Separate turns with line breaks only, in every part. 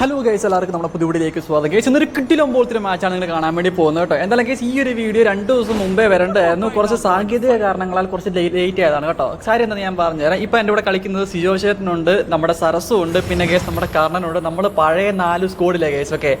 Hello guys, എല്ലാവർക്കും നമ്മുടെ പുതിയ വീഡിയോയിലേക്ക് സ്വാഗതം. ഗൈസ് ഇന്നൊരു കിട്ടിലുമ്പോഴത്തെ മാച്ചാണ് നിങ്ങൾ കാണാൻ വേണ്ടി പോകുന്നത് കേട്ടോ. എന്തായാലും ഗൈസ് ഈ ഒരു വീഡിയോ 2 ദിവസം മുമ്പേ വരേണ്ടതായിരുന്നു. കുറച്ച് സാങ്കേതിക കാരണങ്ങളാൽ കുറച്ച് ലേറ്റ് ആയതാണ് കേട്ടോ. കാര്യം എന്താ ഞാൻ പറഞ്ഞുതരാം. ഇപ്പം എൻ്റെ കൂടെ കളിക്കുന്നത് സിജോഷേട്ടനുണ്ട്, നമ്മുടെ സരസും ഉണ്ട്, പിന്നെ ഗൈസ് നമ്മുടെ കർണനുണ്ട്. നമ്മൾ പഴയ 4 സ്കോഡിലെ ഗൈസ് ഒക്കെ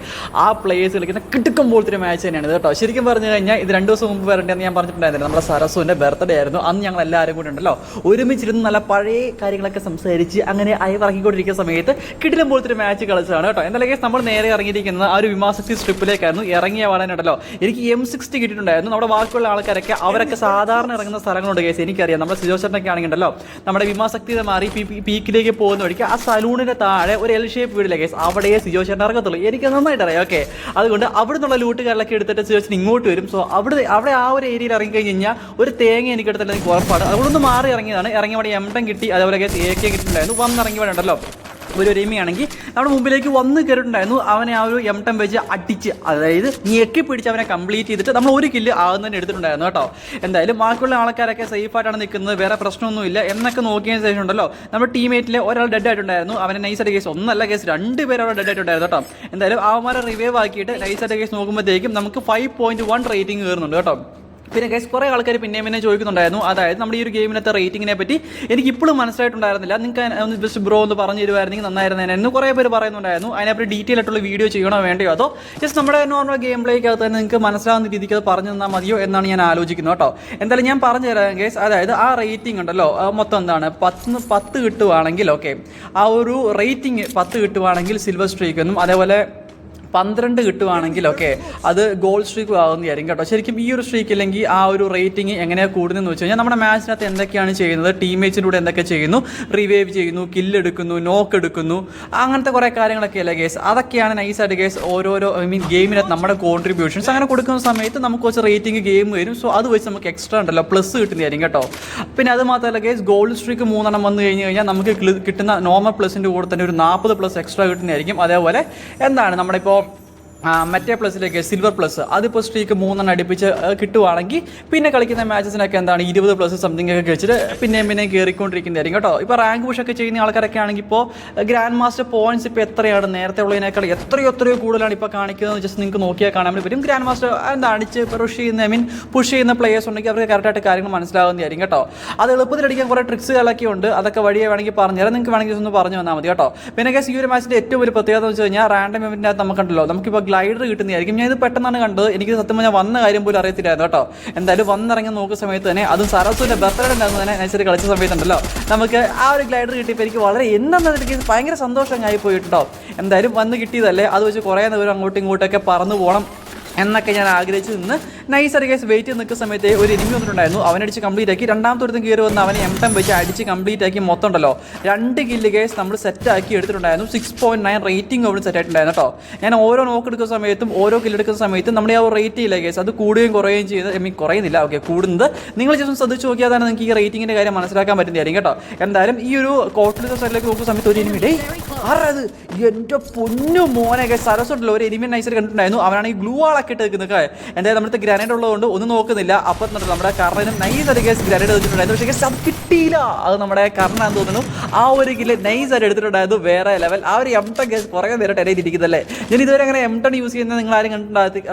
ആ പ്ലേയേഴ്സ് കളിക്കുന്ന കിട്ടുമ്പോഴത്തെ മാച്ച് തന്നെയാണ് കേട്ടോ. ശരിക്കും പറഞ്ഞു കഴിഞ്ഞാൽ ഇത് 2 ദിവസം മുമ്പ് വരേണ്ടതെന്ന് ഞാൻ പറഞ്ഞിട്ടുണ്ടായിരുന്നില്ല. നമ്മുടെ സരസുവിൻ്റെ ബർത്ത്ഡേ ആയിരുന്നു. അന്ന് ഞങ്ങൾ എല്ലാവരും കൂടെ ഉണ്ടല്ലോ ഒരുമിച്ചിരുന്ന് നല്ല പഴയ കാര്യങ്ങളൊക്കെ സംസാരിച്ച് അങ്ങനെ അയവിറക്കിക്കൊണ്ടിരിക്കുന്ന സമയത്ത് കിട്ടിലുമ്പോഴത്തെ മാച്ച് കളിച്ചതാണ് കേട്ടോ. എന്തായാലും കേസ് നമ്മൾ നേരെ ഇറങ്ങിയിരിക്കുന്നത് ആ ഒരു വിമാസക്തി സ്ട്രിപ്പിലേക്കായിരുന്നു. ഇറങ്ങിയ പാടാനുണ്ടല്ലോ എനിക്ക് M60 കിട്ടിയിട്ടുണ്ടായിരുന്നു. നമ്മുടെ ബാക്കിയുള്ള ആൾക്കാരൊക്കെ അവരൊക്കെ സാധാരണ ഇറങ്ങുന്ന സ്ഥലങ്ങളുണ്ട് കേസ്, എനിക്കറിയാം. നമ്മുടെ സിജോഷനൊക്കെ ആണെങ്കിലോ നമ്മുടെ വിമാസക്തി മാറി പീക്കിലേക്ക് പോകുന്ന വഴിക്ക് ആ സലൂണിന്റെ താഴെ ഒരു L ഷേപ്പ് വീടില്ല കേസ്, അവിടെ സിജോഷൻ ഇറങ്ങത്തുള്ളൂ. എനിക്ക് നന്നായിട്ട് അറിയാം. ഓക്കെ, അതുകൊണ്ട് അവിടെ നിന്നുള്ള ലൂട്ടുകാരിലൊക്കെ എടുത്തിട്ട് സിജോഷൻ ഇങ്ങോട്ട് വരും. സോ അവിടെ ആ ഒരു ഏരിയയിൽ ഇറങ്ങി കഴിഞ്ഞ് കഴിഞ്ഞാൽ ഒരു തേങ്ങ എനിക്ക് എടുത്തിട്ട് എനിക്ക് ഉറപ്പാണ്. അതുകൊണ്ടൊന്ന് മാറി ഇറങ്ങിയതാണ്. ഇറങ്ങിയവിടെ M10 കിട്ടി, അതേപോലെ കേസ് AK കിട്ടിയിട്ടുണ്ടായിരുന്നു. വന്നിറങ്ങിയവിടെ ഒരു എരുമയാണെങ്കിൽ നമ്മുടെ മുമ്പിലേക്ക് വന്ന് കയറിയിട്ടുണ്ടായിരുന്നു. അവനെ ആ ഒരു M10 വെച്ച് അടിച്ച്, അതായത് ഞെക്കി പിടിച്ച് അവനെ കംപ്ലീറ്റ് ചെയ്തിട്ട് നമ്മൾ ഒരു കില്ല് ആകുന്നതിന് എടുത്തിട്ടുണ്ടായിരുന്നു കേട്ടോ. എന്തായാലും ബാക്കിയുള്ള ആൾക്കാരൊക്കെ സേഫായിട്ടാണ് നിൽക്കുന്നത്, വേറെ പ്രശ്നമൊന്നുമില്ല എന്നൊക്കെ നോക്കിയതിന് ശേഷം ഉണ്ടല്ലോ നമ്മുടെ ടീമേറ്റിലെ ഒരാൾ ഡെഡ് ആയിട്ടുണ്ടായിരുന്നു. അവനെ നൈസായിട്ട് കേസ്, ഒന്നല്ല കേസ് 2 പേര് അവിടെ ഡെഡ് ആയിട്ടുണ്ടായിരുന്നു കേട്ടോ. എന്തായാലും അവന്മാരെ റിവൈവ് ആക്കിയിട്ട് നൈസായിട്ട് കേസ് നോക്കുമ്പോഴത്തേക്കും നമുക്ക് 5.1 റേറ്റിംഗ് കയറുന്നുണ്ട് കേട്ടോ. പിന്നെ ഗൈസ് കുറേ ആൾക്കാർ പിന്നെ ചോദിക്കുന്നുണ്ടായിരുന്നു, അതായത് നമ്മുടെ ഈ ഒരു ഗെയിമിനകത്തെ റേറ്റിങ്ങിനെ പറ്റി എനിക്ക് ഇപ്പോഴും മനസ്സിലായിട്ടുണ്ടായിരുന്നില്ല. നിങ്ങൾക്ക് ഒന്ന് ജസ്റ്റ് ബ്രോ എന്ന് പറഞ്ഞു തരുമായിരുന്നെങ്കിൽ നന്നായിരുന്നേനെ എന്ന് കുറേ പേര് പറയുന്നുണ്ടായിരുന്നു. അതിനെപ്പറ്റി ഡീറ്റെയിൽ ആയിട്ടുള്ള വീഡിയോ ചെയ്യണോ വേണ്ടയോ, അതോ ജസ്റ്റ് നമ്മുടെ നോർമൽ ഗെയിം പ്ലേക്കകത്ത് തന്നെ നിങ്ങൾക്ക് മനസ്സിലാവുന്ന രീതിക്ക് അത് പറഞ്ഞു തന്നാൽ മതിയോ എന്നാണ് ഞാൻ ആലോചിക്കുന്നത് കേട്ടോ. എന്തായാലും ഞാൻ പറഞ്ഞു തരാം ഗൈസ്. അതായത് ആ റേറ്റിംഗ് ഉണ്ടല്ലോ മൊത്തം എന്താണ് 10 കിട്ടുവാണെങ്കിൽ, ഓക്കെ, ആ ഒരു റേറ്റിംഗ് 10 കിട്ടുവാണെങ്കിൽ സിൽവർ സ്ട്രീക്ക് എന്നും, അതേപോലെ 12 കിട്ടുവാണെങ്കിൽ ഓക്കെ അത് ഗോൾഡ് സ്ട്രീക്ക് ആകുന്നതായിരിക്കും കേട്ടോ. ശരിക്കും ഈ ഒരു സ്ട്രീക്ക് ഇല്ലെങ്കിൽ ആ ഒരു റേറ്റിംഗ് എങ്ങനെയാണ് കൂടുന്നതെന്ന് വെച്ച് കഴിഞ്ഞാൽ നമ്മുടെ മാച്ചിനകത്ത് എന്തൊക്കെയാണ് ചെയ്യുന്നത്, ടീമേറ്റ്സിലൂടെ എന്തൊക്കെ ചെയ്യുന്നു, റിവൈവ് ചെയ്യുന്നു, കില്ലെടുക്കുന്നു, നോക്ക് എടുക്കുന്നു, അങ്ങനത്തെ കുറേ കാര്യങ്ങളൊക്കെ അല്ലേ കേസ്. അതൊക്കെയാണ് നൈസായിട്ട് കേസ് ഓരോരോ ഗെയിമിനകത്ത് നമ്മുടെ കോൺട്രിബ്യൂഷൻസ് അങ്ങനെ കൊടുക്കുന്ന സമയത്ത് നമുക്ക് കുറച്ച് റേറ്റിംഗ് ഗെയിം വരും. സോ അത് വെച്ച് നമുക്ക് എക്സ്ട്രാ ഉണ്ടല്ലോ പ്ലസ് കിട്ടുന്നതായിരിക്കും കേട്ടോ. പിന്നെ അത് മാത്രമല്ല കേസ് ഗോൾഡ് സ്ട്രീക്ക് 3 വന്നു കഴിഞ്ഞാൽ നമുക്ക് കിട്ടുന്ന നോർമൽ പ്ലസിൻ്റെ കൂടെ തന്നെ ഒരു 40 പ്ലസ് എക്സ്ട്രാ കിട്ടുന്നതായിരിക്കും. അതേപോലെ എന്താണ് നമ്മുടെ ഇപ്പോൾ മറ്റേ പ്ലസിലേക്ക് സിൽവർ പ്ലസ് അതിപ്പോൾ സ്ട്രീക്ക് 3 അടുപ്പിച്ച് കിട്ടുവാണെങ്കിൽ പിന്നെ കളിക്കുന്ന മാച്ചസിനൊക്കെ എന്താണ് 20 പ്ലസ് സംതിങ് ഒക്കെ വെച്ചിട്ട് പിന്നെയും കയറിക്കൊണ്ടിരിക്കുന്നതായിരിക്കും കേട്ടോ. ഇപ്പോൾ റാങ്ക് പുഷ് ഒക്കെ ചെയ്യുന്ന ആൾക്കാരൊക്കെ ആണെങ്കിൽ ഇപ്പോൾ ഗ്രാൻഡ് മാസ്റ്റർ പോയിന്റ്സ് ഇപ്പോൾ എത്രയാണ്, നേരത്തെ ഉള്ളതിനേക്കാൾ എത്രയോ കൂടുതലാണ് ഇപ്പോൾ കാണിക്കുന്നത്. ജസ്റ്റ് നിങ്ങൾക്ക് നോക്കിയാൽ കാണാൻ വേണ്ടി പറ്റും. ഗ്രാൻഡ് മാസ്റ്റർ എന്താ അടിച്ച് പുഷ് ചെയ്യുന്ന പുഷ് ചെയ്യുന്ന പ്ലേയേഴ്സ് ഉണ്ടെങ്കിൽ അവർക്ക് കറക്റ്റായിട്ട് കാര്യങ്ങൾ മനസ്സിലാവുന്നതായിരിക്കും കേട്ടോ. അത് എളുപ്പത്തിൽ അടിക്കാൻ കുറേ ട്രിക്സുകളൊക്കെ ഉണ്ട്. അതൊക്കെ വഴിയെ വേണമെങ്കിൽ പറഞ്ഞുതരാം, നിങ്ങൾക്ക് വേണമെങ്കിൽ ഒന്ന് പറഞ്ഞു വന്നാൽ മതി കേട്ടോ. പിന്നെ ഗൈസ് ഈ ഒരു മാച്ചിൻ്റെ ഏറ്റവും ഒരു പ്രത്യേകത എന്ന് വെച്ച് കഴിഞ്ഞാൽ റാൻഡം ഇവന്റിനകത്ത് നമുക്കുണ്ടല്ലോ നമുക്കിപ്പോൾ ഗ്ലൈഡർ കിട്ടുന്നതായിരിക്കും. ഞാൻ ഇത് പെട്ടെന്നാണ് കണ്ടത്, എനിക്ക് സത്യം പറഞ്ഞാൽ വന്ന കാര്യം പോലും അറിയത്തില്ലായിരുന്നു കേട്ടോ. എന്തായാലും വന്നിറങ്ങി നോക്കുന്ന സമയത്ത് തന്നെ, അതും സരസുവിൻ്റെ ബർത്ത്ഡേ ഉണ്ടായിരുന്നു തന്നെ നൈസായിട്ട് കളിച്ച സമയത്തുണ്ടല്ലോ നമുക്ക് ആ ഒരു ഗ്ലൈഡർ കിട്ടിയപ്പോൾ എനിക്ക് വളരെ എനിക്ക് ഭയങ്കര സന്തോഷമായി പോയിട്ടോ. എന്തായാലും വന്ന് കിട്ടിയതല്ലേ, അത് വെച്ച് കുറേ നേരം അങ്ങോട്ടും ഇങ്ങോട്ടൊക്കെ പറന്നു പോകണം എന്നൊക്കെ ഞാൻ ആഗ്രഹിച്ച് നിന്ന് നൈസായിട്ട് കേസ് വെയിറ്റ് ചെയ്ത് നിൽക്കുന്ന സമയത്ത് ഒരു എനിമി വന്നിട്ടുണ്ടായിരുന്നു. അവനടിച്ച് കംപ്ലീറ്റ് ആക്കി. രണ്ടാമത്തെ ഒരുത്തും കയറി വന്ന് അവനെ M10 വെച്ച് അടിച്ച് കംപ്ലീറ്റ് ആക്കി. മൊത്തം ഉണ്ടല്ലോ 2 കില്ല് കേസ് നമ്മൾ സെറ്റാക്കി എടുത്തിട്ടുണ്ടായിരുന്നു. 6.9 റേറ്റിംഗ് അവിടെ സെറ്റ് ആയിട്ടുണ്ടായിരുന്നു കേട്ടോ. ഞാൻ ഓരോ നോക്കെടുക്കുന്ന സമയത്തും ഓരോ കില്ലെടുക്കുന്ന സമയത്തും നമ്മുടെ ആ ഒരു റേറ്റ് ഇല്ല കേസ്, അത് കൂടുകയും കുറയുകയും ചെയ്ത് കുറയുന്നില്ല, ഓക്കെ കൂടുന്നത്. നിങ്ങൾ ജസ്റ്റ് ശ്രദ്ധിച്ച് നോക്കിയാൽ തന്നെ നിങ്ങൾക്ക് ഈ റേറ്റിങ്ങിൻ്റെ കാര്യം മനസ്സിലാക്കാൻ പറ്റുന്നതായിരിക്കും കേട്ടോ. എന്തായാലും ഈ ഒരു കോട്ടിലത്തെ സൈഡിലേക്ക് നോക്കുന്ന സമയത്ത് ഒരു എനിമി ആരത് എൻ്റെ പൊന്നു മോനൊക്കെ സരസുണ്ടല്ലോ ഒരു എനിമി നൈസായിട്ട് കണ്ടിട്ടുണ്ടായിരുന്നു. അവനാണെങ്കിൽ ഗ്ലൂ ആളൊക്കെ ഇട്ട് നിൽക്കുന്നത്. എന്തായാലും നമ്മുടെ ഗ്രാനൈഡ് ഉള്ളതുകൊണ്ട് ഒന്നും നോക്കുന്നില്ല. അപ്പം നമ്മുടെ കർണനും നൈസായിട്ട് കേസ് ഗ്രാനൈഡ് വെച്ചിട്ടുണ്ടായിരുന്നു. പക്ഷേ അത് കിട്ടിയില്ല. അത് നമ്മുടെ കർണാന്ന് തോന്നുന്നു ആ ഒരു കില്ല് നൈസായിട്ട് എടുത്തിട്ടുണ്ടായിരുന്നു. വേറെ ലെവൽ. ആ ഒരു M10 കേസ് കുറേ നേരിട്ട് ഇടയിൽ ഇരിക്കുന്നതല്ലേ. ഞാൻ ഇതുവരെ അങ്ങനെ M10 യൂസ് ചെയ്യുന്നത് നിങ്ങൾ ആരും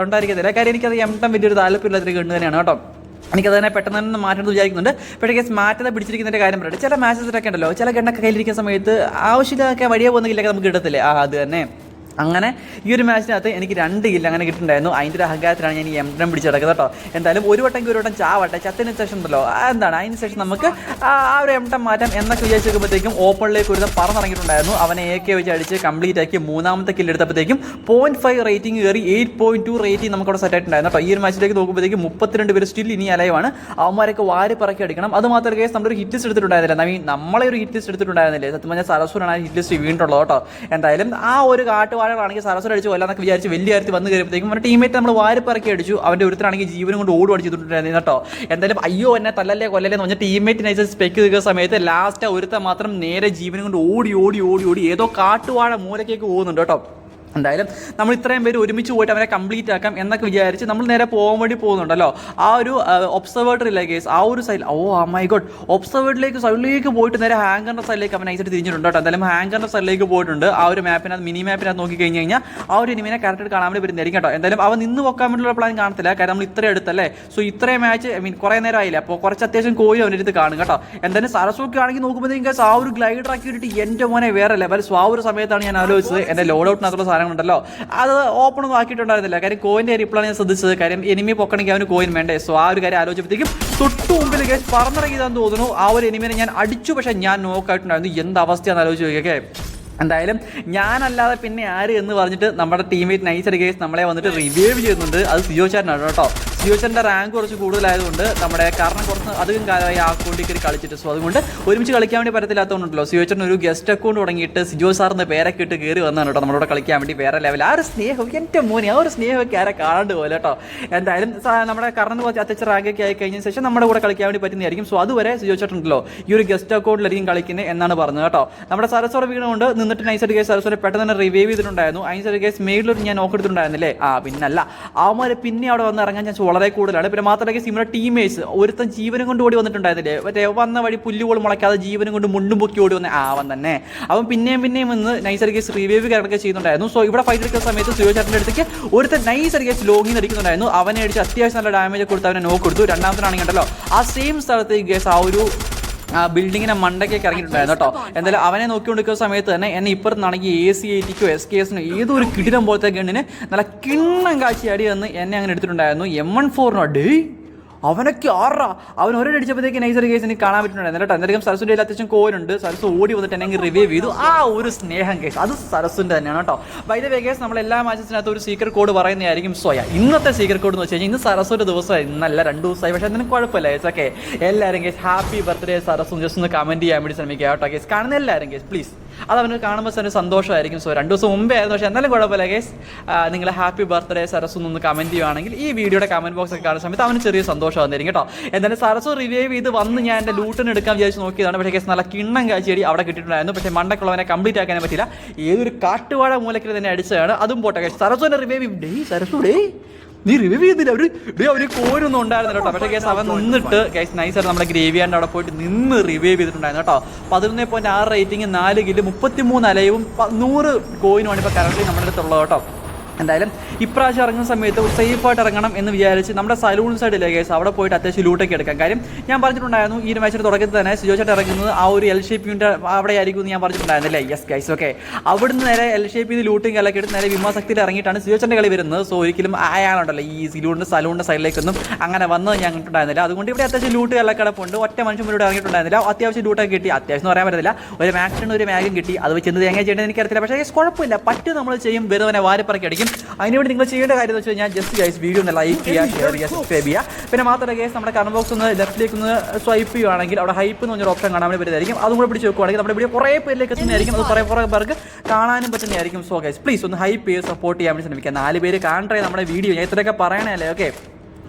ഉണ്ടായിരിക്കത്തില്ല. കാര്യം എനിക്കത് M10 വലിയൊരു താല്പര്യമില്ലാത്തൊരു കണ്ടു തന്നെയാണ് കേട്ടോ. എനിക്കത് തന്നെ പെട്ടെന്ന് തന്നെ മാറ്റണം വിചാരിക്കുന്നുണ്ട്. പക്ഷേ കേസ് മാറ്റത്തെ പിടിച്ചിരിക്കുന്നതിൻ്റെ കാര്യം പറയട്ടെ. ചില മാച്ചസിലൊക്കെ ഉണ്ടല്ലോ ചില ഗണ്ണൊക്കെ കയ്യിലിരിക്കുന്ന സമയത്ത് ആവശ്യമില്ലാതൊക്കെ വഴിയെ പോകുന്നെങ്കിലൊക്കെ നമുക്ക് കിട്ടത്തില്ലേ, അത് തന്നെ. അങ്ങനെ ഈ ഒരു മാച്ചിനകത്ത് എനിക്ക് 2 കില്ല് അങ്ങനെ കിട്ടുന്നുണ്ടായിരുന്നു. അതിൻ്റെ ഒരു അഹങ്കാരത്തിലാണ് ഞാൻ ഈ M10 പിടിച്ച് കിടക്കുന്നത് കേട്ടോ. എന്തായാലും ഒരു വട്ടം ചാവട്ടെ, ചത്തിന് ശേഷം ഉണ്ടല്ലോ എന്താണ് അതിന് ശേഷം നമുക്ക് ആ ഒരു M10 മാറ്റാം എന്നൊക്കെ വിചാരിച്ച് വെക്കുമ്പോഴത്തേക്കും ഓപ്പണിലേക്ക് ഒരു പറഞ്ഞിറങ്ങിയിട്ടുണ്ടായിരുന്നു. അവനെ AK വെച്ച് അടിച്ച് കംപ്ലീറ്റ് ആക്കി 3ാമത്തെ കില്ല് എടുത്തപ്പോഴത്തേക്കും 0.5 റേറ്റിംഗ് കയറി 8.2 റേറ്റിംഗ് നമുക്കവിടെ സെറ്റ് ആയിട്ടുണ്ടായിരുന്നു കേട്ടോ. ഈ ഒരു മാച്ചിലേക്ക് നോക്കുമ്പോഴത്തേക്കും 32 പേര് സ്റ്റിൽ ഇനി അലൈവാണ്. അവന്മാരൊക്കെ വാരി പറക്കി അടിക്കണം. അത് മാത്രമല്ല കേസ് നമ്മളൊരു ഹിറ്റ് ലിസ്റ്റ് എടുത്തിട്ടുണ്ടായിരുന്നില്ല. നമ്മളെ ഒരു ഹിറ്റ് ലിസ്റ്റ് എടുത്തിട്ടുണ്ടായിരുന്നില്ലേ, സത്യം പറഞ്ഞാൽ സരസ്വനാണ് ഹിറ്റ് ലിസ്റ്റ് വീണിട്ടുള്ളത് കേട്ടോ. എന്തായാലും ആ ഒരു കാട്ടുവാഴകളാണെങ്കിൽ സരസ്വരം അടിച്ചു കൊല്ലാന്നൊക്കെ വിചാരിച്ച് വലിയ കാര്യത്തിൽ വന്ന് കയറിയപ്പോഴത്തേക്കും അവരുടെ ടീമേറ്റ് നമ്മൾ വാരിപ്പറക്കി അടിച്ചു. അവൻ്റെ ഒരുത്തരാണെങ്കിൽ ജീവനും കൊണ്ട് ഓടും അടിച്ചിട്ടുണ്ടായിരുന്നു കേട്ടോ. എന്തായാലും അയ്യോ എന്നെ തല്ലല്ലേ കൊല്ലല്ലേ എന്ന് പറഞ്ഞാൽ ടീമേറ്റ് നൈസ് സ്പെക്ക് നിൽക്കുന്ന സമയത്ത് ലാസ്റ്റ് ഒരുത്ത മാത്രം നേരെ ജീവനും കൊണ്ട് ഓടി ഏതോ കാട്ടുവാഴ മൂലക്കേക്ക് പോകുന്നുണ്ട് കേട്ടോ. എന്തായാലും നമ്മൾ ഇത്രയും പേര് ഒരുമിച്ച് പോയിട്ട് അവരെ കംപ്ലീറ്റ് ആക്കാം എന്നൊക്കെ വിചാരിച്ച് നമ്മൾ നേരെ പോകാൻ വേണ്ടി പോകുന്നുണ്ടല്ലോ. ആ ഒരു ഒബ്സർവേറ്ററില്ലേ കേസ്, ആ ഒരു സൈഡിൽ മൈ ഗോഡ്, ഒബ്സർവേറ്ററിലേക്ക് സൈഡിലേക്ക് പോയിട്ട് നേരെ ഹാങ്കറിൻ്റെ സൈഡിലേക്ക് അവൻ നൈസായിട്ട് തിരിഞ്ഞിട്ടുണ്ട് കേട്ടോ. എന്തായാലും ഹാങ്കറിൻ്റെ സൈഡിലേക്ക് പോയിട്ടുണ്ട്. ആ ഒരു മാപ്പിനകത്ത് മിനി മാപ്പിനകത്ത് നോക്കി കഴിഞ്ഞ് കഴിഞ്ഞാൽ ആ ഒരു എനിമിനെ കറക്റ്റായിട്ട് കാണാൻ വേണ്ടി വരുന്നതായിരിക്കും കേട്ടോ. എന്തായാലും അവൻ നിന്ന് പോക്കാൻ വേണ്ടിയുള്ള പ്ലാൻ കാണത്തില്ല, കാരണം നമ്മൾ ഇത്രയും അടുത്തല്ലേ. സോ ഇത്രയും മാച്ച് കുറേ നേരം ആയില്ല, അപ്പോൾ കുറച്ച് അത്യാവശ്യം കോഴി അവൻ്റെ അടുത്ത് കാണും കേട്ടോ. എന്തായാലും സരസ്വൊക്കെ ആണെങ്കിൽ നോക്കുമ്പോഴത്തേക്കും ആ ഒരു ഗ്ലൈഡർ ആക്കി ഇട്ടിട്ട് എൻ്റെ മോനെ വേറെ ലെവൽ. സോ ആ ഒരു സമയത്താണ് ഞാൻ ആലോചിച്ചത് എൻ്റെ ലോഡ് ഔട്ടിനകത്തുള്ള സാധനങ്ങളുണ്ടല്ലോ അത് ഓപ്പൺ ഒന്നും ആക്കിയിട്ടുണ്ടായിരുന്നില്ല. കാര്യം കോയിൻ്റെ റിപ്ലാണ് ഞാൻ ശ്രദ്ധിച്ചത്. കാര്യം എനിമി പൊക്കണമെങ്കിൽ അവന് കോയിൻ വേണ്ടേ. സോ ആ ഒരു കാര്യം ആലോചിച്ചപ്പോഴത്തേക്കും തൊട്ട് മുമ്പിൽ കേസ് പറന്നിറങ്ങിയതാന്ന് തോന്നുന്നു. ആ ഒരു എനിമിനെ ഞാൻ അടിച്ചു, പക്ഷേ ഞാൻ നോക്കായിട്ടുണ്ടായിരുന്നു. എന്ത് അവസ്ഥയാണെന്ന് ആലോചിച്ച് നോക്കിയൊക്കെ. എന്തായാലും ഞാനല്ലാതെ പിന്നെ ആര് എന്ന് പറഞ്ഞിട്ട് നമ്മുടെ ടീമേറ്റ് നൈസർ കേസ് നമ്മളെ വന്നിട്ട് റിവൈവ് ചെയ്യുന്നുണ്ട്. അത് സിയോചാരനാണ് കേട്ടോ. സിയോചാരൻ്റെ റാങ്ക് കുറച്ച് കൂടുതലായതുകൊണ്ട് നമ്മുടെ കാരണം കുറച്ച് അധികം കാലമായി ആ അക്കൗണ്ടിൽ കയറി കളിച്ചിട്ട്. സോ അതുകൊണ്ട് ഒരുമിച്ച് കളിക്കാൻ വേണ്ടി പറ്റത്തില്ലാത്തതുകൊണ്ടല്ലോ സിയോചാരൻ ഒരു ഗസ്റ്റ് അക്കൗണ്ട് തുടങ്ങിയിട്ട് സിജോ സാറിൻ്റെ പേരൊക്കെ ഇട്ട് കയറി വന്നതാണ് കേട്ടോ നമ്മളോട് കളിക്കാൻ വേണ്ടി. വേറെ ലെവൽ ആ ഒരു സ്നേഹം, എൻ്റെ മോനെ ആ ഒരു സ്നേഹമൊക്കെ ആരെ കാണാണ്ട് പോലെ കേട്ടോ. എന്തായാലും നമ്മുടെ കാരണം കുറച്ച് അത്യാവശ്യം റാങ്കൊക്കെ ആയി കഴിഞ്ഞ ശേഷം നമ്മുടെ കൂടെ കളിക്കാൻ വേണ്ടി പറ്റുന്നതായിരിക്കും. സോ അതുവരെ സിയോചാരനുണ്ടല്ലോ ഈ ഒരു ഗസ്റ്റ് അക്കൗണ്ടിലായിരിക്കും കളിക്കുന്നത് എന്നാണ് പറഞ്ഞത് കേട്ടോ. നമ്മുടെ സരസ്വര വീണുകൊണ്ട് നിന്നിട്ട് നൈസായിട്ട് കേസ് സരസ്വരെ പെട്ടെന്ന് തന്നെ റിവൈവ് ചെയ്തിട്ടുണ്ടായിരുന്നു. അതിന് കേസ് മെയിലൊരു ഞാൻ നോക്കെടുത്തിട്ടുണ്ടായിരുന്നില്ലേ. പിന്നല്ല അവന്മാർ പിന്നെ അവിടെ വന്ന് ഇറങ്ങാൻ ചാൻസ് വളരെ കൂടുതലാണ്. പിന്നെ മാത്രമല്ല കേസ് നമ്മുടെ ടീമേഴ്സ് ഒരുത്തൻ ജീവനും കൊണ്ട് ഓടി വന്നിട്ടുണ്ടായിരുന്നില്ലേ. മറ്റേ വന്ന വഴി പുല്ലുകൾ മുളയ്ക്കാതെ ജീവനും കൊണ്ട് മുണ്ടും പൊക്കി ഓടി വന്ന അവൻ തന്നെ. അവൻ പിന്നെയും വന്ന് നൈസായിട്ട് കേസ് റിവൈവ് കാര്യങ്ങളൊക്കെ ചെയ്യുന്നുണ്ടായിരുന്നു. സോ ഇവിടെ ഫൈറ്റ് എടുക്കുന്ന സമയത്ത് സിയോചാരൻ്റെ അടുത്തേക്ക് ഒരുത്തൻ നൈസായിട്ട് കേസ് ലോഗിൽ അടിക്കുന്നുണ്ടായിരുന്നു. അവനെ അടിച്ച് അത്യാവശ്യം നല്ല ഡാമേജ് കൊടുത്ത് അവനെ നോക്ക് കൊടുത്തു. രണ്ടാമത്തിനാണെങ്കിൽ ഉണ്ടല്ലോ ആ സെയിം സ്ഥലത്തേക്ക് കേസ് ആ ഒരു ബിൽഡിങ്ങിനെ മണ്ടയ്ക്കൊക്കെ ഇറങ്ങിയിട്ടുണ്ടായിരുന്നു കേട്ടോ. എന്തായാലും അവനെ നോക്കിക്കൊണ്ടിരിക്കുന്ന സമയത്ത് തന്നെ എന്നെ ഇപ്പുറത്താണെങ്കിൽ AC-80 SKS ഏതൊരു കിടിലം പോലത്തെ ഗണ്ണിന് നല്ല കിണ്ണം കാഴ്ചയാടി എന്ന് എന്നെ അങ്ങനെ എടുത്തിട്ടുണ്ടായിരുന്നു. M14 ഡേ അവനൊക്കെ അവൻ ഒരേ അടിച്ചപ്പോഴത്തേക്ക് നൈസർ കേസ് എനിക്ക് കാണാൻ പറ്റുന്നുണ്ടായിരുന്നു കേട്ടോ. എന്തായാലും സരസുൻ്റെ അത്യാവശ്യം കോയിനുണ്ട്. സരസ് ഓടി വന്നിട്ട് എന്നെ റിവൈവ് ചെയ്തു. ആ ഒരു സ്നേഹം കേസ് അത് സരസുൻ്റെ തന്നെയാണ് കേട്ടോ. ബൈ ദ വേ കേസ് നമ്മൾ എല്ലാ മാച്ചസിനകത്ത് ഒരു സീക്രട്ട് കോഡ് പറയുന്നതായിരിക്കും. ഇന്നത്തെ സീക്രട്ട് കോഡ് എന്ന് വെച്ച് കഴിഞ്ഞാൽ ഇന്ന് സരസുൻ്റെ ദിവസമായി, ഇന്നല്ല 2 ദിവസമായി. പക്ഷേ അതിന് കുഴപ്പമില്ല കേസ്. ഓക്കെ എല്ലാവരും കേസ് ഹാപ്പി ബർത്ത്ഡേ സരസും ജസ്റ്റ് ഒന്ന് കമൻറ്റ് ചെയ്യാൻ വേണ്ടി ശ്രമിക്കുക കേട്ടോ കേസ്. കാണുന്ന എല്ലാവരും കേസ് പ്ലീസ്, അത് അവന് കാണുമ്പോൾ തന്നെ സന്തോഷമായിരിക്കും. സോ 2 ദിവസം മുമ്പേ ആയിരുന്നു, പക്ഷേ എന്നാലും കുഴപ്പമില്ല കേസ്. നിങ്ങൾ ഹാപ്പി ബർത്ത്ഡേ സരസു ഒന്ന് കമൻറ്റ് ചെയ്യുകയാണെങ്കിൽ ഈ വീഡിയോയുടെ കമൻറ്റ് ബോക്സ് ഒക്കെ കാണുന്ന സമയത്ത് അവന് ചെറിയ സന്തോഷം വന്നിരിക്കും കേട്ടോ. എന്തായാലും സരസു റിവൈവ് ചെയ്ത് വന്ന് ഞാൻ എൻ്റെ ലൂട്ടിന് എടുക്കാൻ വിചാരിച്ച് നോക്കിയതാണ്. പക്ഷേ കേസ് നല്ല കിണ്ണം കാഴ്ചയടി അവിടെ കിട്ടിയിട്ടുണ്ടായിരുന്നു. പക്ഷേ മണ്ടക്കുള്ളവനെ കംപ്ലീറ്റ് ആക്കാനേ പറ്റില്ല. ഏതൊരു കാട്ടുവാഴ മൂലക്കിൽ തന്നെ അടിച്ചതാണ്. അതും പോട്ടെ കേസ്. സരസുവിൻ്റെ റിവൈവ് സരസു നീ റിവൈവ് ചെയ്തില്ല. അവര് കോരൊന്നും ഉണ്ടായിരുന്നില്ല കേട്ടോ. പക്ഷേ കേസ് അവൻ നിന്നിട്ട് കേസ് നൈസായിട്ട് നമ്മുടെ ഗ്രേവിയാൻ്റെ അവിടെ പോയിട്ട് നിന്ന് റിവൈവ് ചെയ്തിട്ടുണ്ടായിരുന്നു കേട്ടോ. 11.6 റേറ്റിംഗ്, 4 കില്ല്, 33 അലയും, 100 കോയിനുമാണ് ഇപ്പോൾ കറക്റ്റ് നമ്മുടെ അടുത്തുള്ളത് കേട്ടോ. എന്തായാലും ഇപ്രാവശ്യം ഇറങ്ങുന്ന സമയത്ത് സേഫായിട്ട് ഇറങ്ങണം എന്ന് വിചാരിച്ച് നമ്മുടെ സലൂൺ സൈഡിലെ കേസ് അവിടെ പോയിട്ട് അത്യാവശ്യം ലൂട്ടൊക്കെ എടുക്കാം. കാര്യം ഞാൻ പറഞ്ഞിട്ടുണ്ടായിരുന്നു ഈ ഒരു മാച്ചിൻ്റെ തുടക്കത്തിൽ തന്നെ സിജോചായിട്ട് ഇറങ്ങുന്നത് ആ ഒരു L-ഷേപ്പിൻ്റെ അവിടെ ആയിരിക്കും എന്ന് ഞാൻ പറഞ്ഞിട്ടുണ്ടായിരുന്നില്ലേ. Yes guys okay. അവിടുന്ന് നേരെ L-ഷേപ്പ് ചെയ്ത് ലൂട്ടിങ് കല്ലൊക്കെ എടുത്ത് നേരെ വിമാസക്തിയിൽ ഇറങ്ങിയിട്ടാണ് സിജോചാൻ്റെ കളി വരുന്നത്. സോ ഒരിക്കലും അയാളുണ്ടല്ലോ ഈ സലൂണിൻ്റെ സൈഡിലേക്കൊന്നും അങ്ങനെ വന്നത് ഞാൻ കണ്ടിട്ടുണ്ടായിരുന്നില്ല. അതുകൊണ്ട് ഇവിടെ അത്യാവശ്യം ലൂട്ട് കല്ലൊക്കെ കിടപ്പുണ്ട്. ഒറ്റ മനുഷ്യൻ ഇവിടെ ഇറങ്ങിയിട്ടുണ്ടായിരുന്നില്ല. അത്യാവശ്യം ലൂട്ടൊക്കെ കിട്ടി. അത്യാവശ്യം പറയാൻ പറ്റില്ല, ഒരു മാക്സിന് ഒരു മാഗും കിട്ടി. അത് വെച്ച് എന്ത് എങ്ങനെ ചെയ്യേണ്ടത് എനിക്കറിയത്തില്ല. പക്ഷേ കുഴപ്പമില്ല, പറ്റും നമ്മൾ ചെയ്യും. വെറുതെ വാരിപ്പറക്കി അടിക്കും. അതിനുവേണ്ടി നിങ്ങൾ ചെയ്യേണ്ട കാര്യം എന്ന് വെച്ച് കഴിഞ്ഞാൽ ജസ്റ്റ് ഗൈസ് വീഡിയോ ഒന്ന് ലൈക്ക് ചെയ്യുക, ഷെയർ ചെയ്യുക, സബ്സ്ക്രൈബ് ചെയ്യുക. പിന്നെ മാത്രമല്ല ഗൈസ് നമ്മുടെ കമന്റ് ബോക്സ് ഒന്ന് ലെഫ്റ്റിലേക്ക് ഒന്ന് സ്വൈപ്പ് ചെയ്യുകയാണെങ്കിൽ അവിടെ ഹൈപ്പ് എന്ന് പറഞ്ഞൊരു ഓപ്ഷൻ കാണാൻ വേണ്ടി പറ്റുന്നതായിരിക്കും. അതും കൂടെ പിടിച്ച് വെക്കുകയാണെങ്കിൽ നമ്മുടെ വീഡിയോ കുറേ പേരിലേക്ക് എത്തുന്നതായിരിക്കും. അത് കുറേ പേർക്ക് കാണാനും പറ്റുന്നതായിരിക്കും. സോ ഗൈസ് പ്ലീസ് ഒന്ന് ഹൈപ്പ് ചെയ്ത് സപ്പോർട്ട് ചെയ്യാൻ വേണ്ടി ശ്രമിക്കുക. 4 പേര് കാണട്ടെ നമ്മുടെ വീഡിയോ. ഞാൻ ഇത്രയൊക്കെ പറയണല്ലേ. ഓക്കെ.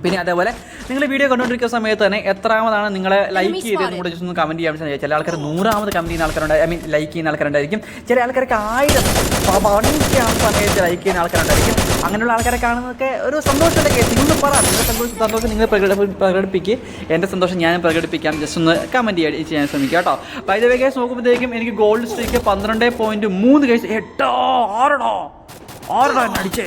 പിന്നെ അതേപോലെ നിങ്ങൾ വീഡിയോ കണ്ടുകൊണ്ടിരിക്കുന്ന സമയത്ത് തന്നെ എത്രാമതാണ് നിങ്ങളെ ലൈക്ക് ചെയ്തതെന്ന് കൂടെ ജസ്റ്റ് ഒന്ന് കമൻറ്റ് ചെയ്യാൻ വേണ്ടി. ചില ആൾക്കാർ 100ാമത് കമൻറ്റ് ചെയ്യുന്ന ആൾക്കാരുണ്ട്, ലൈക്ക് ചെയ്യുന്ന ആൾക്കാരുണ്ടായിരിക്കും. ചില ആൾക്കാർക്ക് 1000 സമയത്ത് ലൈക്ക് ചെയ്യുന്ന ആൾക്കാരുണ്ടായിരിക്കും. അങ്ങനെയുള്ള ആൾക്കാരെ കാണുന്നതൊക്കെ ഒരു സന്തോഷമുള്ള കേസ്. നിങ്ങൾ പറ, നിങ്ങളുടെ സന്തോഷം നിങ്ങൾ പ്രകടിപ്പിക്കുക. എൻ്റെ സന്തോഷം ഞാൻ പ്രകടിപ്പിക്കാം. ജസ്റ്റ് ഒന്ന് കമൻറ്റ് ചെയ്യാൻ ശ്രമിക്കുക കേട്ടോ. ബൈ ദ വേ കേസ് നോക്കുമ്പോഴത്തേക്കും എനിക്ക് ഗോൾഡ് സ്ട്രീക്ക് 12.3 കേസ് 6 അടിച്ചേ.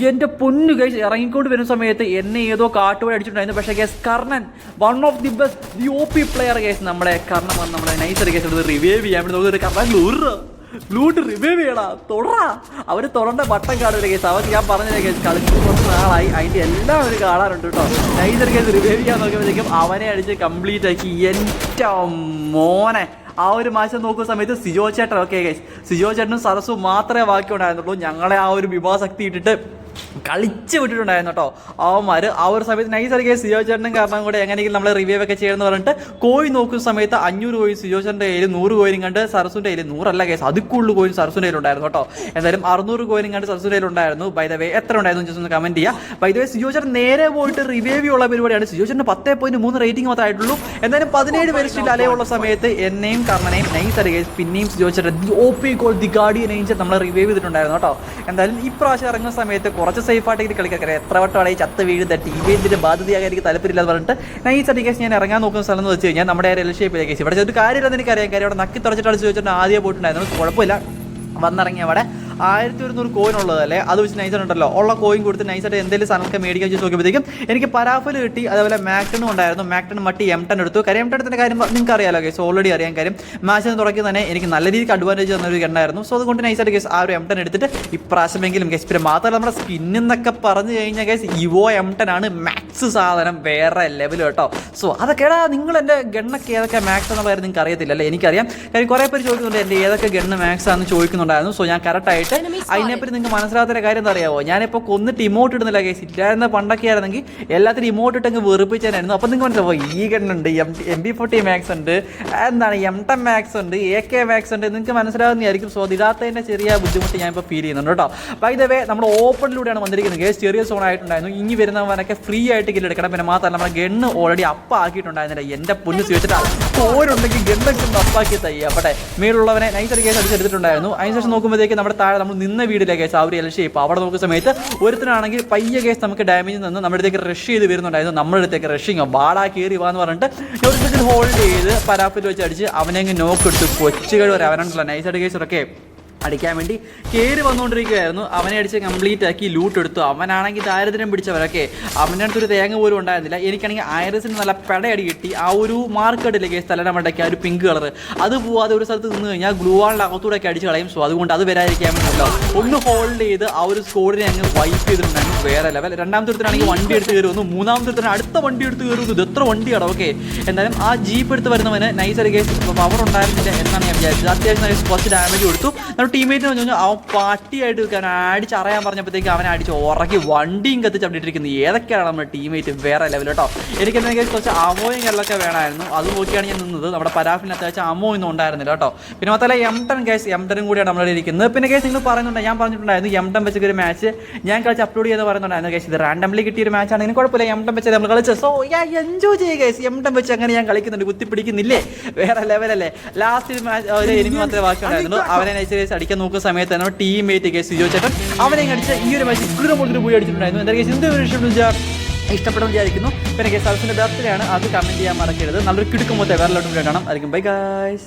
എൻ്റെ പൊന്നു കേസ് ഇറങ്ങിക്കൊണ്ട് വരുന്ന സമയത്ത് എന്നെ ഏതോ കാട്ടുവഴി അടിച്ചിട്ടുണ്ടായിരുന്നു. പക്ഷേ case Karnan one of the best the OP player case നമ്മുടെ കർണൻ വന്ന് നമ്മുടെ നൈസർ കേസ് എടുത്ത് റിവൈവ് ചെയ്യാൻ വേണ്ടി നോക്കി. കർണൻ ലൂട്ട് റിവൈവ് ചെയ്യടാ, തൊടറാ. അവർ തൊടേണ്ട ബട്ടൺ കാണുന്നില്ല കേസ്. അവർ ഞാൻ പറഞ്ഞില്ല കേസ് കളിച്ച് കുറച്ച് നാളായി, അതിൻ്റെ എല്ലാം അവർ കാണാറുണ്ട് കേട്ടോ. നൈസർ കേസ് റിവൈവ് ചെയ്യാൻ നോക്കിയപ്പോഴത്തേക്കും അവനെ അടിച്ച് കംപ്ലീറ്റ് ആക്കി. എൻ്റെ മോനെ ആ ഒരു മാച്ച് നോക്കുന്ന സമയത്ത് സിജോ ചേട്ടൻ ഓക്കെ ഗൈസ്, സിജോ ചേട്ടനും സരസും മാത്രമേ ബാക്കി ഉണ്ടായിരുന്നുള്ളൂ. ഞങ്ങളെ ആ ഒരു വിഭാശക്തി ഇട്ടിട്ട് കളിച്ച് വിട്ടിട്ടുണ്ടായിരുന്നു കേട്ടോ അവന്മാർ. ആ ഒരു സമയത്ത് നൈസായിരിക്കും സിജോ ചേട്ടനും കാരണം കൂടെ എങ്ങനെയെങ്കിലും നമ്മളെ റിവ്യൂ ഒക്കെ ചെയ്യണമെന്ന് പറഞ്ഞിട്ട് കോയിൻ നോക്കുന്ന സമയത്ത് 500 കോയിൻ സിജോ ചേട്ടൻ്റെ കയ്യിൽ, 100 കോയിനും കണ്ട് സരസുൻ്റെ കയ്യിൽ, 100 കേസ് അതിൽ കൂടുതൽ കോയിൻ സരസുൻ്റെ കയ്യിലുണ്ടായിരുന്നു കേട്ടോ. എന്തായാലും 600 കോയിനും കണ്ട് സരസുൻ്റെ കയ്യിലുണ്ടായിരുന്നു. ബൈ ദ വേ എത്ര ഉണ്ടായിരുന്നു ജസ്റ്റ് ഒന്ന് കമൻറ്റ് ചെയ്യുക. ബൈ ദ വേ സിജോ ചേട്ടൻ നേരെ പോയിട്ട് റിവ്യൂ ഉള്ള പരിപാടിയാണ്. സിജോ ചേട്ടന് 10.3 റേറ്റിംഗ് മാത്രമേ ആയിട്ടുള്ളൂ. എന്തായാലും 17 പേര് സ്റ്റിൽ അലയുള്ള സമയത്ത് എന്നെയും കർണനെയും നൈസായിരിക്കും പിന്നെയും സിജോ ചേട്ടൻ OP call the guardian Angel നമ്മളെ റിവ്യൂ ചെയ്തിട്ടുണ്ടായിരുന്നു കേട്ടോ. എന്തായാലും ഈ പ്രാവശ്യം ഇറങ്ങുന്ന സമയത്ത് കുറച്ച് സേഫായിട്ട് കളിക്കാൻ എത്ര വട്ടമാണ് ഈ ചത്ത് വീഴുന്ന ടീമിൻ്റെ ബാധ്യതയാകാൻ എനിക്ക് താല്പര്യമില്ലാന്ന് പറഞ്ഞിട്ട് നൈസായിട്ട് കേസ് ഞാൻ ഇറങ്ങാൻ നോക്കുന്ന സ്ഥലം എന്ന് വെച്ച് കഴിഞ്ഞാൽ നമ്മുടെ എൽ ഷേപ്പിലെ കേസ് ഇവിടെ ഒരു കാര്യമില്ലെന്ന് എനിക്കറിയാം. കാര്യം അവിടെ നക്കി തുറച്ചിട്ട് ചോദിച്ചിട്ട് ആദ്യം പോയിട്ടുണ്ടായിരുന്നു. കുഴപ്പമില്ല, വന്നിറങ്ങി അവിടെ 1100 കോയിൻ ഉള്ളതല്ലേ, അത് വെച്ച് നൈസായിട്ടുണ്ടല്ലോ ഉള്ള കോയിൻ കൊടുത്ത് നൈസായിട്ട് എന്തെങ്കിലും സാധനമൊക്കെ മേടിക്കാൻ വെച്ച് നോക്കിയപ്പോഴത്തേക്കും എനിക്ക് പരാഫൽ കിട്ടി. അതേപോലെ മാക്ടണും ഉണ്ടായിരുന്നു. മാക്ടൺ മട്ടി M10 എടുത്തു. കാര്യം M10 എടുത്തിൻ്റെ കാര്യം നിങ്ങൾക്ക് അറിയാലോ കേസ്, ഓൾറെഡി അറിയാൻ. കാര്യം മാച്ചിന് തുടക്കി തന്നെ എനിക്ക് നല്ല രീതിക്ക് അഡ്വാൻറ്റേജ് തന്നൊരു ഗണ്ണായിരുന്നു. സോ അതുകൊണ്ട് നൈസായിട്ട് കേസ് ആ ഒരു M10 എടുത്തിട്ട് ഇപ്രാവശ്യമെങ്കിലും കേസ്. പിന്നെ മാത്രമല്ല നമ്മുടെ സ്കിന്നെന്നൊക്കെ പറഞ്ഞു കഴിഞ്ഞാൽ കേസ് ഇവോ M10 ആണ് മാക്സ് സാധനം, വേറെ ലെവൽ കേട്ടോ. സോ അതൊക്കെടാ നിങ്ങൾ എൻ്റെ ഗണ്ണൊക്കെ ഏതൊക്കെ മാക്സ് എന്നുള്ള കാര്യം നിങ്ങൾക്ക് അറിയത്തില്ല അല്ലേ? എനിക്കറിയാം. കാര്യം കുറേ പേര് ചോദിക്കുന്നുണ്ട് എൻ്റെ ഏതൊക്കെ ഗണ്ണ് മാക്സ് ആണെന്ന് ചോദിക്കുന്നുണ്ടായിരുന്നു. സോ ഞാൻ കറക്റ്റായിട്ട് അതിനെപ്പറ്റി നിങ്ങൾക്ക് മനസ്സിലാത്ത കാര്യം എന്താ അറിയാമോ, ഞാനിപ്പോൾ കൊന്നിട്ട് ഇമോട്ട് ഇടുന്നില്ല കേസ്. ഇല്ലായിരുന്ന പണ്ടൊക്കെ ആയിരുന്നെങ്കിൽ എല്ലാത്തിനും ഇമോട്ട് ഇട്ടങ്ങ് വെറുപ്പിച്ചായിരുന്നു. അപ്പോൾ നിങ്ങൾക്ക് മനസ്സിലാവും ഈ ഗണ്ണുണ്ട്, MP40 മാക്സ് ഉണ്ട്, എന്താണ് M10 മാക്സ് ഉണ്ട്, AK മാക്സ് ഉണ്ട്, നിങ്ങൾക്ക് മനസ്സിലാകുന്നതായിരിക്കും. സോ അതിടാത്തതിൻ്റെ ചെറിയ ബുദ്ധിമുട്ട് ഞാൻ ഇപ്പോൾ ഫീൽ ചെയ്യുന്നുണ്ട് കേട്ടോ. ബൈ ദ വേ നമ്മൾ ഓപ്പണിലൂടെയാണ് വന്നിരിക്കുന്നത് കേസ്. ചെറിയ സോൺ ആയിട്ടുണ്ടായിരുന്നു. ഇനി വരുന്നവനൊക്കെ ഫ്രീ ആയിട്ട് കില്ലെടുക്കണം. പിന്നെ മാത്രമല്ല നമ്മുടെ ഗണ്ണ് ഓൾറെഡി അപ്പ് ആക്കിയിട്ടുണ്ടായിരുന്നില്ല. എൻ്റെ പൊന്ന് ചോദിച്ചിട്ട് ഓരുണ്ടെങ്കിൽ ഗണ്ണൊക്കെ ഒന്ന് അപ്പാക്കി തയ്യപ്പട്ടെ മേലുള്ളവനെ നൈസായിട്ട് കേസ് അടിച്ചെടുത്തിട്ടുണ്ടായിരുന്നു. അതിനുശേഷം നോക്കുമ്പോഴത്തേക്ക് നമ്മുടെ താഴെ നമ്മൾ നിന്ന വീടിലെ കേസ് ആ ഒരു എൽ ഷേപ്പ് അവിടെ നോക്കുന്ന സമയത്ത് ഒരുത്തനാണെങ്കിൽ പയ്യ കേസ് നമുക്ക് ഡാമേജ് നിന്ന് നമ്മുടെ അടുത്തേക്ക് റഷ് ചെയ്ത് വരുന്നുണ്ടായിരുന്നു. നമ്മുടെ അടുത്തേക്ക് റഷിങ് ബാടാ കയറി വാന്ന് പറഞ്ഞിട്ട് ഒരു സെക്കൻഡ് ഹോൾഡ് ചെയ്ത് പരാപ്പിൽ വെച്ച് അടിച്ച് അവനെ അങ്ങ് നോക്കെടുത്ത് കൊച്ചുകൾ വരെ അവനുണ്ടല്ലോ നൈസായിട്ട് കേസൊക്കെ അടിക്കാൻ വേണ്ടി കയറി വന്നുകൊണ്ടിരിക്കുകയായിരുന്നു. അവനെ അടിച്ച് കംപ്ലീറ്റ് ആക്കി ലൂട്ട് എടുത്തു. അവനാണെങ്കിൽ ദാരിദ്ര്യം പിടിച്ചവരൊക്കെ അവൻ്റെ അടുത്തൊരു തേങ്ങ പോലും ഉണ്ടായിരുന്നില്ല. എനിക്കാണെങ്കിൽ ഐറിസിന് നല്ല പെടയടി കിട്ടി. ആ ഒരു മാർക്കറ്റിലെ കേസ് തലനമണ്ടയ്ക്ക് ആ ഒരു പിങ്ക് കളർ അത് പോവാതെ ഒരു സ്ഥലത്ത് നിന്ന് കഴിഞ്ഞാൽ ഗ്ലൂ വാളിൻ്റെ അകത്തൂടെ ഒക്കെ അടിച്ച് കളയും. സോ അതുകൊണ്ട് അത് വരാതിരിക്കാൻ വേണ്ടിയിട്ടോ ഒന്ന് ഹോൾഡ് ചെയ്ത് ആ ഒരു സ്കോഡിനെ അങ്ങ് വൈപ്പ് ചെയ്തിട്ടുണ്ടായിരുന്നു. വേറെ ലെവൽ. രണ്ടാമത്തെ ഒരുത്തനാണെങ്കിൽ വണ്ടി എടുത്ത് കയറുന്നു. മൂന്നാമത്തെ ഒരുത്തന് അടുത്ത വണ്ടി എടുത്ത് കയറുന്നു. ഇത് എത്ര വണ്ടിയാണോ? ഓക്കെ, എന്തായാലും ആ ജീപ്പ് എടുത്ത് വരുന്നവന് നൈസർ കേസ് പവർ ഉണ്ടായിരുന്നില്ല എന്നാണ് ഞാൻ വിചാരിച്ചത്. അത്യാവശ്യം കുറച്ച് ഡാമേജ് കൊടുത്തു. ടീമേറ്റിന് പറഞ്ഞു അവൻ പാട്ടിയായിട്ട് വെക്കാൻ അടിച്ചറിയാൻ പറഞ്ഞപ്പോഴത്തേക്ക് അവനെ അടിച്ച് ഉറക്കി വണ്ടിയും കത്തിച്ച് അവിടെയിട്ടിരിക്കുന്നത്. ഏതൊക്കെയാണ് നമ്മുടെ ടീമേറ്റ് വേറെ ലെവൽ കേട്ടോ. എനിക്ക് എന്തെങ്കിലും കുറച്ച് അമോയും കല്ലൊക്കെ വേണമായിരുന്നു. അത് നോക്കിയാണ് ഞാൻ നിന്നത്. നമ്മുടെ പരാഫിന് അത്യാവശ്യം അമോ ഒന്നും ഉണ്ടായിരുന്നില്ല കേട്ടോ. പിന്നെ മാത്രമല്ല M10 കേസ് M10 കൂടിയാണ് നമ്മളിവിടെ ഇരിക്കുന്നത്. പിന്നെ കേസ് നിങ്ങൾ പറയുന്നുണ്ട്, ഞാൻ പറഞ്ഞിട്ടുണ്ടായിരുന്നു M10 വെച്ചൊക്കെ ഒരു മാച്ച് ഞാൻ കളിച്ച് അപ്ലോഡ് ചെയ്ത് പറയുന്നുണ്ടായിരുന്നു കേസ്. ഇത് റാൻഡംലി കിട്ടിയൊരു മാച്ച് ആണെങ്കിൽ കുഴപ്പമില്ല. M10 വെച്ച് നമ്മൾ കളിച്ച് സോ എൻജോയ് ചെയ്യുക കേസ്. M10 വെച്ച് അങ്ങനെ ഞാൻ കളിക്കുന്നുണ്ട്. കുത്തിപ്പിടിക്കുന്നില്ലേ, വേറെ ലെവലല്ലേ. ലാസ്റ്റ് മാച്ച് ഒരു എനിക്ക് മാത്രമേ ബാക്കി ഉണ്ടായിരുന്നു. അവനെ നൈസ് അടിക്കാൻ നോക്കുന്ന സമയത്ത് തന്നെ ടീമേറ്റ് കേസ് സിജോ ചേട്ടൻ അവനെ അടിച്ച് ഈ ഒരു മാച്ച് ഇഗ്ലൂടെ മുകളിൽ പോയി അടിച്ചിട്ടുണ്ടായിരുന്നു. എന്താ കേസ് എന്ത് ഒരു ഇഷ്ടപ്പെടുന്ന വിചാരിക്കുന്നു. പിന്നെ കേസ് അൽസിൻ്റെ ബർത്ത്ഡേ ആണ്, അത് കമൻറ്റ് ചെയ്യാൻ മറക്കരുത്. നല്ലൊരു കിടുക്കുമ്പോഴത്തെ വേറെ ലോട്ട് കാണാം. ആയിരിക്കും. Bye guys.